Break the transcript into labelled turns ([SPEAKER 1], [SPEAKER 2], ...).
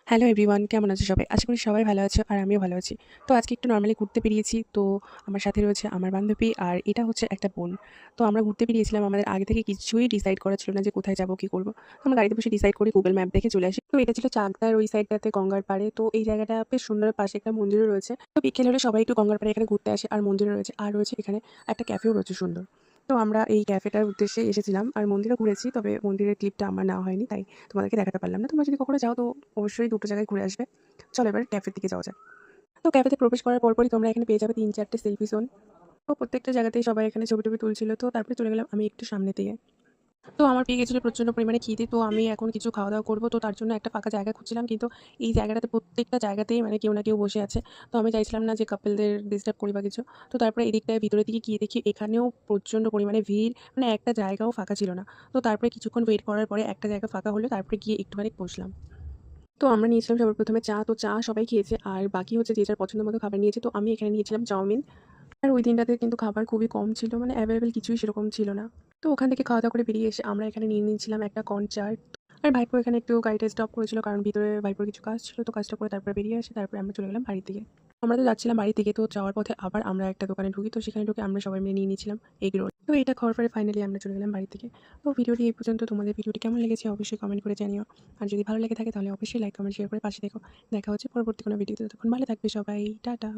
[SPEAKER 1] Hello everyone, কেমন আছো সবাই? আশা করি সবাই ভালো আছো আর আমিও ভালো আছি। তো আজকে একটু নরমালি ঘুরতে বেরিয়েছি। তো আমার সাথে রয়েছে আমার বান্ধবী আর এটা হচ্ছে একটা বোন। তো আমরা ঘুরতে বেরিয়েছিলাম। আমাদের আগে থেকে কিছুই ডিসাইড করা ছিল না যে কোথায় যাবো, কি করব। তো আমরা গাড়িতে বসে ডিসাইড করি, গুগল ম্যাপ দেখে চলে আসি। তো এটা ছিল চাকদার ওই সাইডটাতে গঙ্গার পাড়ে। তো এই জায়গাটা বেশ সুন্দর, পাশে একটা মন্দিরও রয়েছে। তো বিকেল হলে সবাই একটু গঙ্গার পাড়ে এখানে ঘুরতে আসে আর মন্দিরও রয়েছে। আর রয়েছে এখানে একটা ক্যাফেও রয়েছে সুন্দর। তো আমরা এই ক্যাফেটার উদ্দেশ্যে এসেছিলাম আর মন্দিরও ঘুরেছি। তবে মন্দিরের ক্লিপটা আমার নেওয়া হয়নি, তাই তোমাদেরকে দেখাতে পারলাম না। তোমরা যদি কখনো যাও তো অবশ্যই দুটো জায়গায় ঘুরে আসবে। চলো এবার ক্যাফের দিকে যাওয়া যাক। তো ক্যাফেতে প্রবেশ করার পরপরই তোমরা এখানে পেয়ে যাবে ৩-৪টে সেলফি জোন। তো প্রত্যেকটা জায়গাতেই সবাই এখানে ছবি-টবি তুলছিল। তো তারপরে চলে গেলাম আমি একটু সামনের দিকে। তো আমার পেয়ে গেছিল প্রচণ্ড পরিমাণে খিদে। তো আমি এখন কিছু খাওয়া-দাওয়া করব। তো তার জন্য একটা ফাঁকা জায়গা খুঁজছিলাম। কিন্তু এই জায়গাটাতে প্রত্যেকটা জায়গাতেই মানে কেউ না কেউ বসে আছে। তো আমি চাইছিলাম না যে কাপলদের ডিস্টার্ব করি বা কিছু। তো তারপরে এদিকটায় ভিতরের দিকে গিয়ে দেখি এখানেও প্রচণ্ড পরিমাণে ভিড়। মানে একটা জায়গাও ফাঁকা ছিল না। তো তারপরে কিছুক্ষণ ওয়েট করার পরে একটা জায়গা ফাঁকা হলো। তারপরে গিয়ে একটুখানি বসলাম। তো আমরা নিয়েছিলাম সবার প্রথমে চা। তো চা সবাই খেয়েছে আর বাকি হচ্ছে যে যার পছন্দ মতো খাবার নিয়েছে। তো আমি এখানে নিয়েছিলাম চাউমিন। আর ওই দিনটাতে কিন্তু খাবার খুবই কম ছিল, মানে অ্যাভেলেবেল কিছুই সেরকম ছিল না। তো ওখান থেকে খাওয়া দাওয়া করে বেরিয়ে এসে আমরা এখানে নিয়ে নিয়েছিলাম একটা কর্ন চাট। আর ভাইপো এখানে একটু গাড়িটা স্টপ করেছিল, কারণ ভিতরে ভাইপোর কিছু কাজ ছিল। তো কাজটা করে তারপরে বেরিয়ে আসে, তারপরে আমরা চলে গেলাম বাড়ির দিকে। আমরা তো যাচ্ছিলাম বাড়ির দিকে। তো যাওয়ার পথে আবার আমরা একটা দোকানে ঢুকি। তো সেখানে ঢুকে আমরা সবাই মিলে নিয়ে নিয়েছিলাম এগ রোল। তো এটা খাওয়ার পরে ফাইনালি আমরা চলে গেলাম বাড়ি থেকে। তো ভিডিওটি এই পর্যন্ত। তোমাদের ভিডিওটি কেমন লেগেছে অবশ্যই কমেন্ট করে জানিও। আর যদি ভালো লেগে থাকে তাহলে অবশ্যই লাইক কমেন্ট শেয়ার করে পাশে দেখো। দেখা হচ্ছে পরবর্তী কোনো ভিডিওতে। ততক্ষণ ভালো থাকবে সবাই। টাটা।